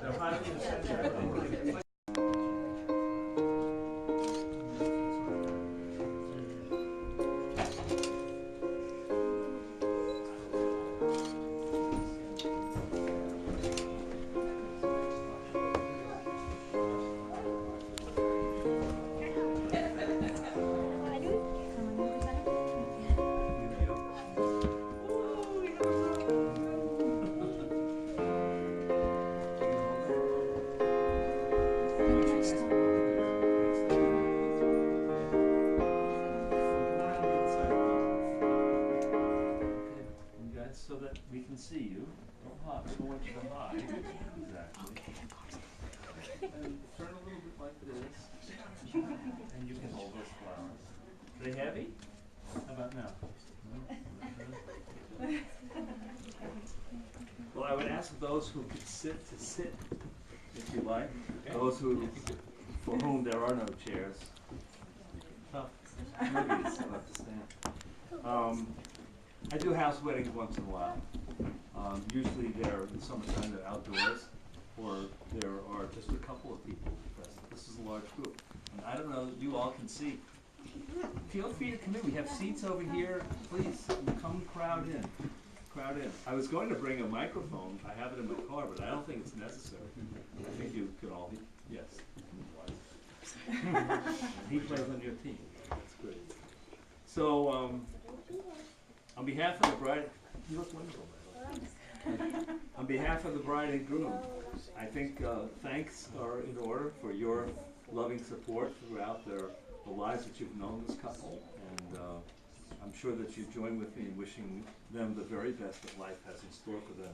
They're highly essential. So that we can see you. Don't hop so much to hide. Exactly. And turn a little bit like this. And you can hold those flowers. Are they heavy? How about now? No? Well, I would ask those who could sit to sit, if you like. Those who, for whom there are no chairs. Oh, maybe you'll have to stand. I do house weddings once in a while. Usually they're in the summertime, they're outdoors, or there are just a couple of people present. This is a large group. And I don't know, you all can see. Feel free to come in. We have seats over here. Please come crowd in. Crowd in. I was going to bring a microphone. I have it in my car, but I don't think it's necessary. I think you could all, yes. He plays on your team. That's great. So, on behalf of the bride, you look wonderful. On behalf of the bride and groom, I think thanks are in order for your loving support throughout the lives that you've known this couple, and I'm sure that you join with me in wishing them the very best that life has in store for them.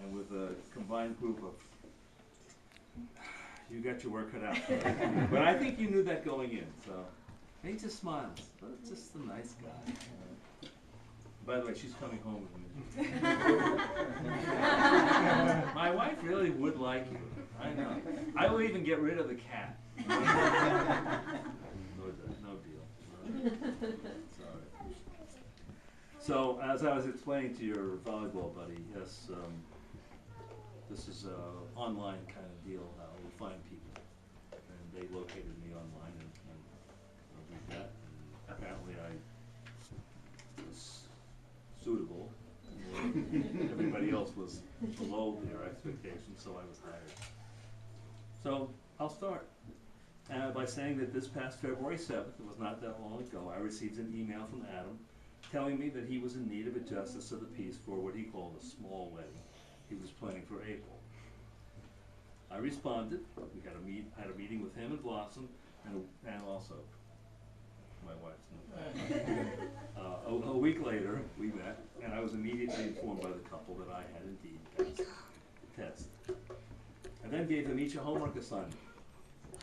And with a combined group of, you got your work cut out. But I think you knew that going in, so he just smiles. But just a nice guy. By the way, she's coming home with me. My wife really would like you. I know. I will even get rid of the cat. No deal. Sorry. So, as I was explaining to your volleyball buddy, yes, this is an online kind of deal. We find people, and they located me online, and I did that. And apparently, I was suitable. Everybody else was below their expectations, so I was hired. So I'll start by saying that this past February 7th, it was not that long ago, I received an email from Adam telling me that he was in need of a justice of the peace for what he called a small wedding he was planning for April. I responded. We had a meeting with him and Blossom, and also my wife's a week later, we met, and I was immediately informed by the couple that I had indeed passed the test. I then gave them each a homework assignment,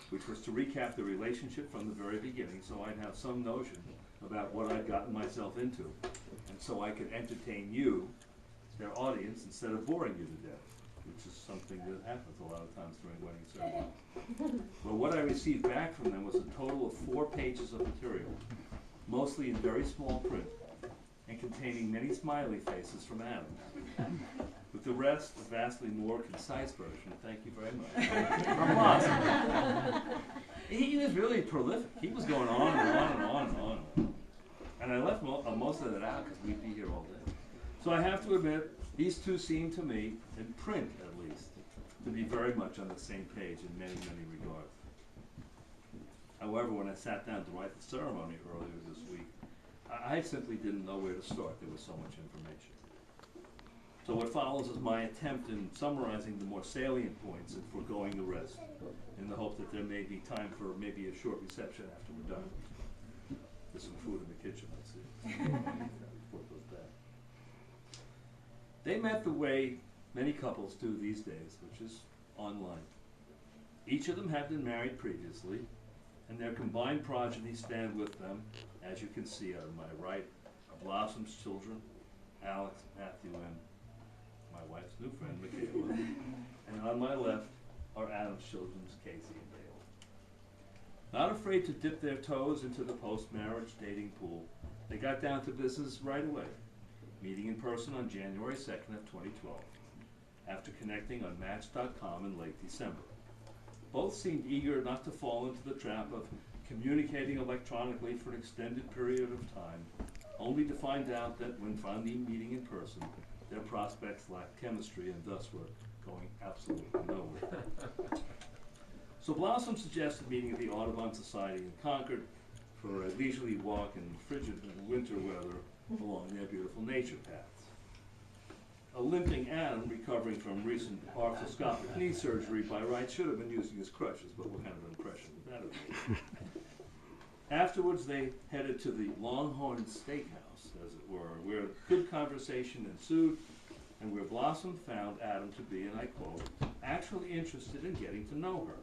which was to recap the relationship from the very beginning, so I'd have some notion about what I'd gotten myself into, and so I could entertain you, their audience, instead of boring you to death, which is something that happens a lot of times during wedding ceremonies. Well, what I received back from them was a total of 4 pages of material, mostly in very small print, and containing many smiley faces from Adam. With the rest, a vastly more concise version, thank you very much, from Blossom. He was really prolific. He was going on and on and on and on. And I left most of it out because we'd be here all day. So I have to admit, these two seem to me, in print at least, to be very much on the same page in many, many regards. However, when I sat down to write the ceremony earlier this week, I simply didn't know where to start. There was so much information. So what follows is my attempt in summarizing the more salient points and foregoing the rest, in the hope that there may be time for maybe a short reception after we're done. There's some food in the kitchen, I see. Before it goes bad. They met the way many couples do these days, which is online. Each of them had been married previously, and their combined progeny stand with them, as you can see on my right, are Blossom's children, Alex, Matthew, and my wife's new friend, Michaela. And on my left are Adam's children, Casey and Dale. Not afraid to dip their toes into the post-marriage dating pool, they got down to business right away, meeting in person on January 2nd of 2012. after connecting on Match.com in late December. Both seemed eager not to fall into the trap of communicating electronically for an extended period of time, only to find out that when finally meeting in person, their prospects lacked chemistry and thus were going absolutely nowhere. So Blossom suggested meeting at the Audubon Society in Concord for a leisurely walk in frigid winter weather along their beautiful nature paths. A limping Adam, recovering from recent arthroscopic knee surgery by right, should have been using his crutches, but what kind of an impression would that have made? Afterwards, they headed to the Longhorn Steakhouse, as it were, where good conversation ensued, and where Blossom found Adam to be, and I quote, actually interested in getting to know her,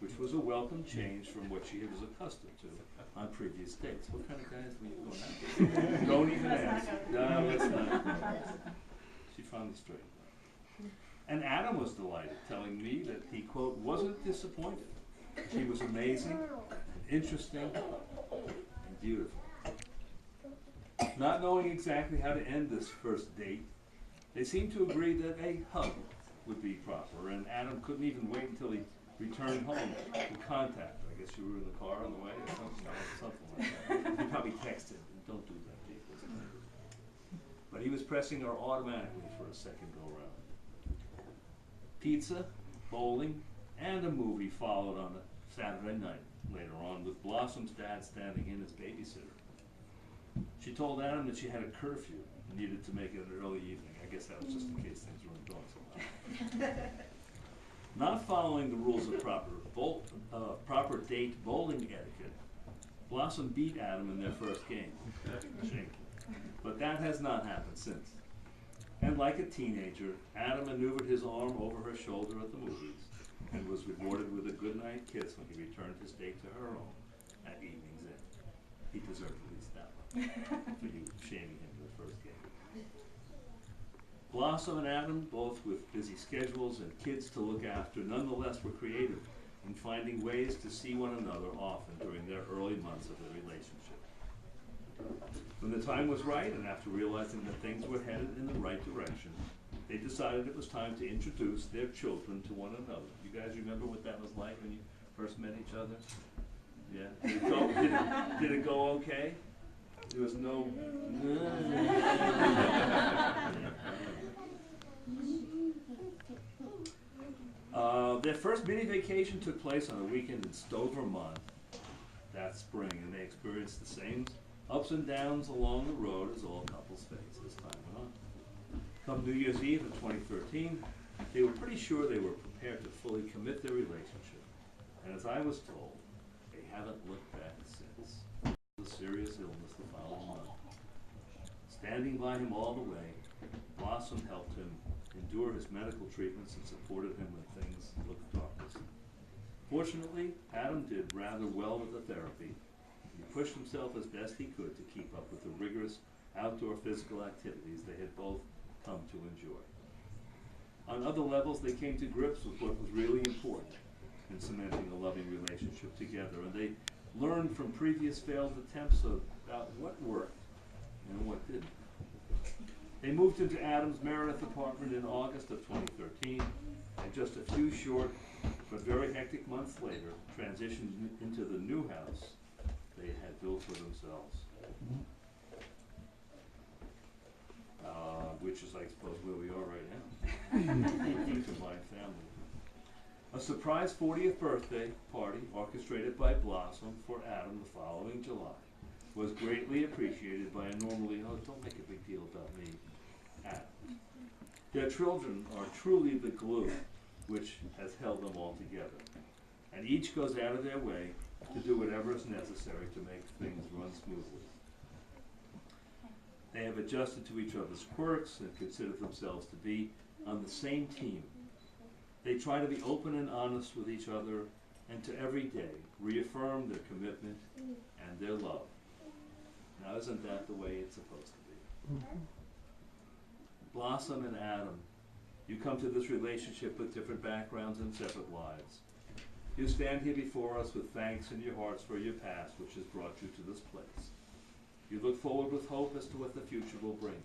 which was a welcome change from what she was accustomed to on previous dates. What kind of guys were you going after? Don't even ask. No, let's not. She finally straightened up. And Adam was delighted, telling me that he, quote, wasn't disappointed. She was amazing, interesting, and beautiful. Not knowing exactly how to end this first date, they seemed to agree that a hug would be proper, and Adam couldn't even wait until he returned home to contact her. I guess you were in the car on the way or something like that. He probably texted, don't do that, people. But he was pressing her automatically for a second go-round. Pizza, bowling, and a movie followed on a Saturday night later on, with Blossom's dad standing in as babysitter. She told Adam that she had a curfew and needed to make it an early evening. I guess that was just in case things weren't going so well. Not following the rules of proper date bowling etiquette, Blossom beat Adam in their first game. Shameful. But that has not happened since. And like a teenager, Adam maneuvered his arm over her shoulder at the movies and was rewarded with a goodnight kiss when he returned his date to her own at evening's end. He deserved at least that one for you shaming him in the first game. Blossom and Adam, both with busy schedules and kids to look after, nonetheless were creative in finding ways to see one another often during their early months of their relationship. When the time was right, and after realizing that things were headed in the right direction, they decided it was time to introduce their children to one another. You guys remember what that was like when you first met each other? Yeah? Did it go okay? There was no... Their first mini vacation took place on a weekend in Stowe, Vermont that spring, and they experienced the same ups and downs along the road as all couples face as time went on. Come New Year's Eve of 2013, they were pretty sure they were prepared to fully commit their relationship. And as I was told, they haven't looked back since. A serious illness the following month. Standing by him all the way, Blossom helped him endure his medical treatments and supported him when things looked darkest. Fortunately, Adam did rather well with the therapy. He pushed himself as best he could to keep up with the rigorous outdoor physical activities they had both come to enjoy. On other levels, they came to grips with what was really important in cementing a loving relationship together, and they learned from previous failed attempts about what worked and what didn't. They moved into Adam's Meredith apartment in August of 2013, and just a few short but very hectic months later, transitioned into the new house they had built for themselves. Which is, I suppose, where we are right now. The combined family. A surprise 40th birthday party orchestrated by Blossom for Adam the following July was greatly appreciated by a normally, oh, don't make a big deal about me, Adam. Their children are truly the glue which has held them all together, and each goes out of their way to do whatever is necessary to make things run smoothly. They have adjusted to each other's quirks and consider themselves to be on the same team. They try to be open and honest with each other, and to every day reaffirm their commitment and their love. Now, isn't that the way it's supposed to be? Mm-hmm. Blossom and Adam, you come to this relationship with different backgrounds and separate lives. You stand here before us with thanks in your hearts for your past, which has brought you to this place. You look forward with hope as to what the future will bring.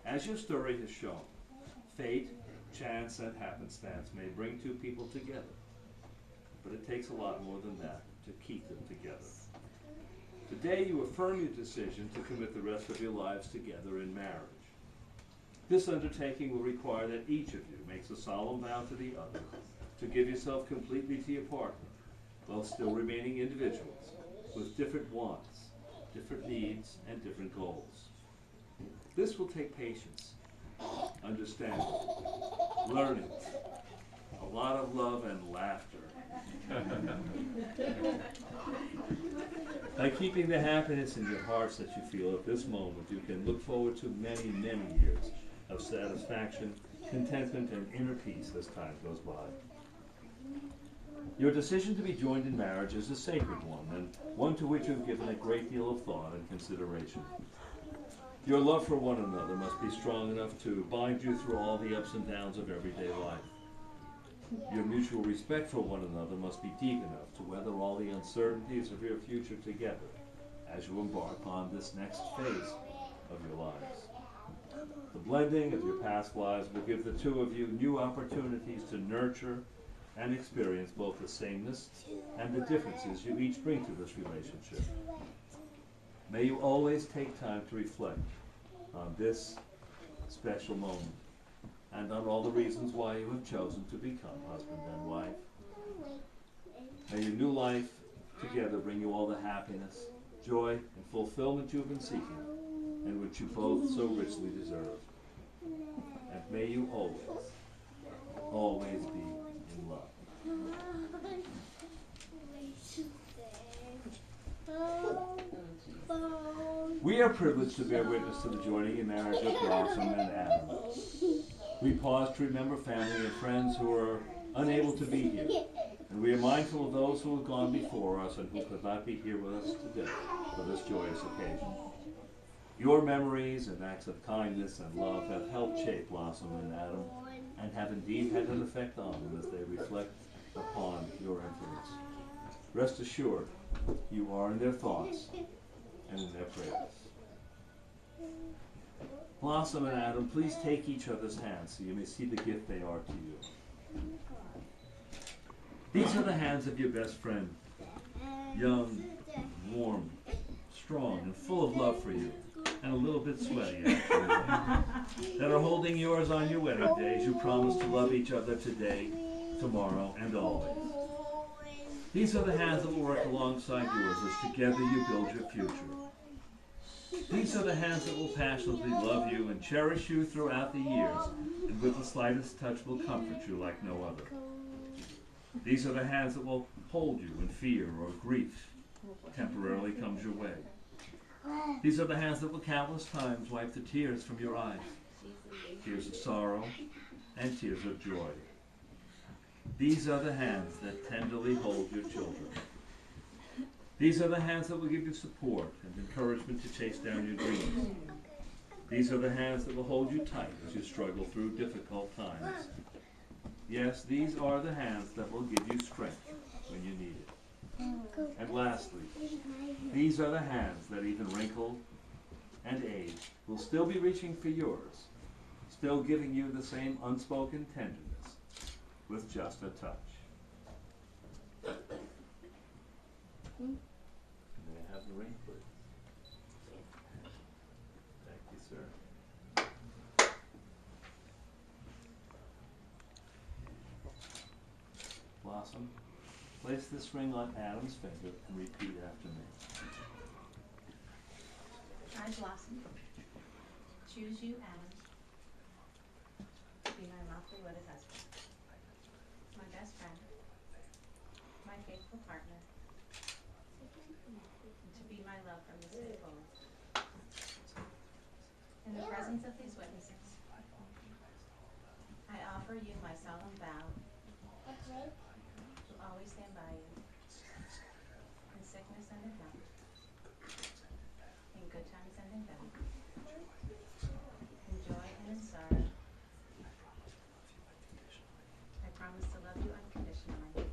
As your story has shown, Fate, chance, and happenstance may bring two people together, but it takes a lot more than that to keep them together. Today you affirm your decision to commit the rest of your lives together in marriage. This undertaking will require that each of you makes a solemn vow to the other to give yourself completely to your partner, while still remaining individuals with different wants, different needs, and different goals. This will take patience, understanding, learning, a lot of love and laughter. By keeping the happiness in your hearts that you feel at this moment, you can look forward to many, many years of satisfaction, contentment, and inner peace as time goes by. Your decision to be joined in marriage is a sacred one, and one to which you've given a great deal of thought and consideration. Your love for one another must be strong enough to bind you through all the ups and downs of everyday life. Your mutual respect for one another must be deep enough to weather all the uncertainties of your future together as you embark on this next phase of your lives. The blending of your past lives will give the two of you new opportunities to nurture and experience both the sameness and the differences you each bring to this relationship. May you always take time to reflect on this special moment and on all the reasons why you have chosen to become husband and wife. May your new life together bring you all the happiness, joy, and fulfillment you have been seeking, and which you both so richly deserve. And may you always, always be in love. We are privileged to bear witness to the joining in marriage of Blossom and Adam. We pause to remember family and friends who are unable to be here, and we are mindful of those who have gone before us and who could not be here with us today for this joyous occasion. Your memories and acts of kindness and love have helped shape Blossom and Adam, and have indeed had an effect on them as they reflect upon your influence. Rest assured, you are in their thoughts and in their prayers. Blossom and Adam, please take each other's hands so you may see the gift they are to you. These are the hands of your best friend, young, warm, strong, and full of love for you, and a little bit sweaty, actually, that are holding yours on your wedding day as you promise to love each other today, tomorrow, and always. These are the hands that will work alongside yours as together you build your future. These are the hands that will passionately love you and cherish you throughout the years, and with the slightest touch will comfort you like no other. These are the hands that will hold you when fear or grief temporarily comes your way. These are the hands that will countless times wipe the tears from your eyes, tears of sorrow and tears of joy. These are the hands that tenderly hold your children. These are the hands that will give you support and encouragement to chase down your dreams. These are the hands that will hold you tight as you struggle through difficult times. Yes, these are the hands that will give you strength when you need it. And lastly, these are the hands that even wrinkle and age will still be reaching for yours, still giving you the same unspoken tenderness with just a touch. May I have the ring, please? Thank you, sir. Blossom, place this ring on Adam's finger and repeat after me. I, Blossom, choose you, Adam, to be my lawfully wedded husband, my best friend, my faithful partner, and to be my love from this day forward. In the presence of these witnesses, I offer you my solemn vow to always stand by you in sickness and in health, in good times and in bad, in joy and in sorrow. I promise to love you unconditionally,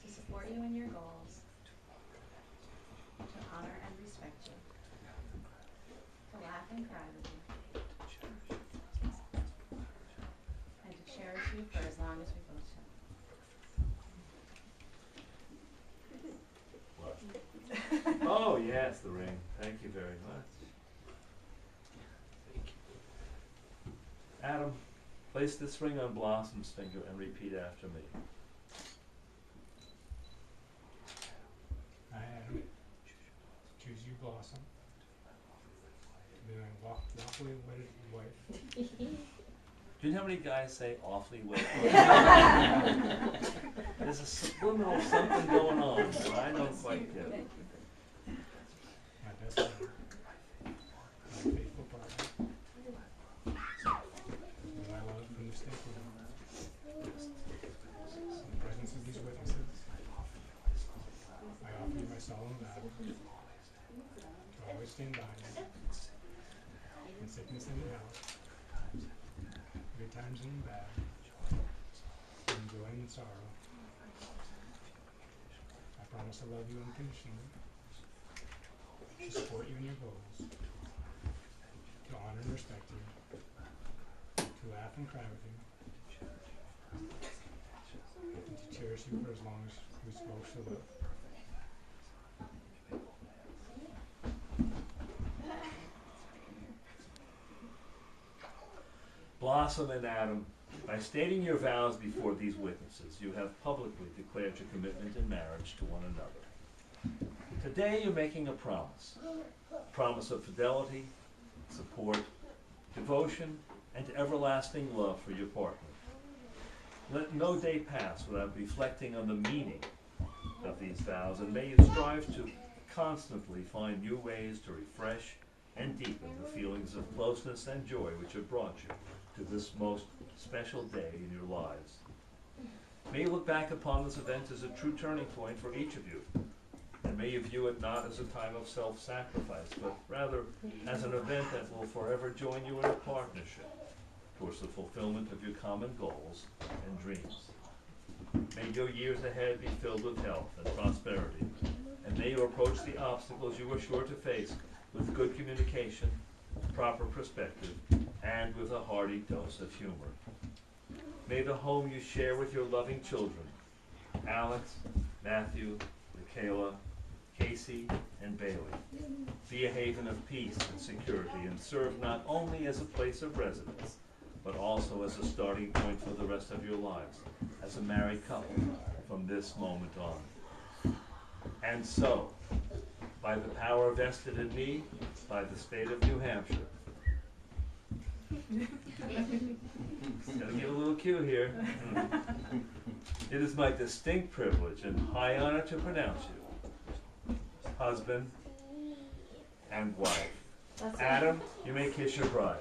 to support you in your goals, to honor and respect you, to laugh and cry with you, you for as long as we both shall. Oh, yes, the ring. Thank you very much. Adam, place this ring on Blossom's finger and repeat after me. I, Adam, choose you, Blossom, to be my lawfully wedded wife. Do you know how many guys say awfully well? There's a subliminal something going on that I don't quite get. My best friend, my faithful partner, whom I love from this day forward. In the presence of these witnesses, I offer you my solemn vow to always stand by you in sickness and in health, good times and in bad, in joy and in sorrow. I promise to love you unconditionally, to support you in your goals, to honor and respect you, to laugh and cry with you, and to cherish you for as long as we both shall live. Blossom and Adam, by stating your vows before these witnesses, you have publicly declared your commitment in marriage to one another. Today you're making a promise of fidelity, support, devotion, and everlasting love for your partner. Let no day pass without reflecting on the meaning of these vows, and may you strive to constantly find new ways to refresh and deepen the feelings of closeness and joy which have brought you to this most special day in your lives. May you look back upon this event as a true turning point for each of you, and may you view it not as a time of self-sacrifice, but rather as an event that will forever join you in a partnership towards the fulfillment of your common goals and dreams. May your years ahead be filled with health and prosperity, and may you approach the obstacles you are sure to face with good communication, proper perspective, and with a hearty dose of humor. May the home you share with your loving children, Alex, Matthew, Michaela, Casey, and Bailey, be a haven of peace and security, and serve not only as a place of residence, but also as a starting point for the rest of your lives as a married couple from this moment on. And so, by the power vested in me by the state of New Hampshire. Gotta give a little cue here. It is my distinct privilege and high honor to pronounce you husband and wife. Adam, you may kiss your bride.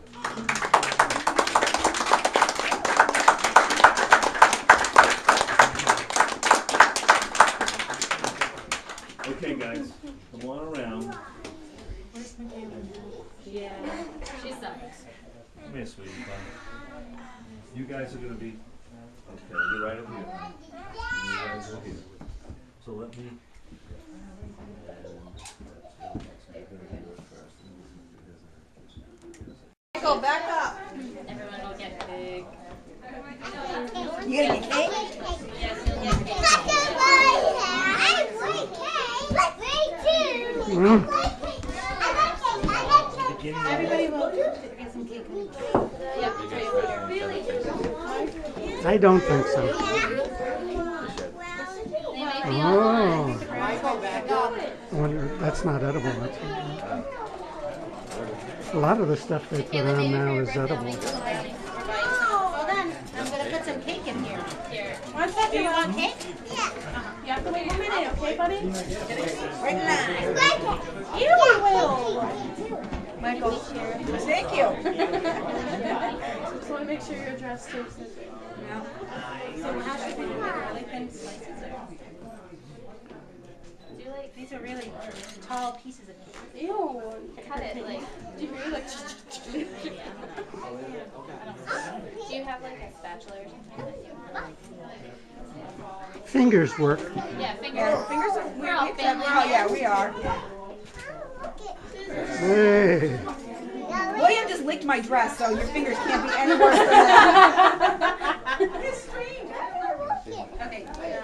Okay, guys, come on around. Where's Michaela? Yeah, she sucks. Come here, sweetie pie. You guys are going to be, okay, you're right over here. And you guys are here. So let me, Go back up. Everyone will get big. You gonna get cake? Yes, you'll get big. I like cake. Me too. Everybody will get some cake. I don't think so. Oh, I wonder, that's not edible. That's a lot of the stuff they put on now is edible. Hold on. I'm gonna put some cake in here. One second. Do you want cake? Yeah. You have to wait a minute, okay, buddy? Right now. You will. Michael. Thank you. Just want to make sure your dress takes it. So how should we do it? Really thin slices or? Do you like These are really tall pieces of cake. Ew. cut it like? Do you hear like? Maybe, I don't know. Do you have like a spatula or something that you? Fingers work. Yeah, fingers are. We're all family. Oh yeah, we are. Hey. William just licked my dress, so your fingers can't be any worse than that. Money.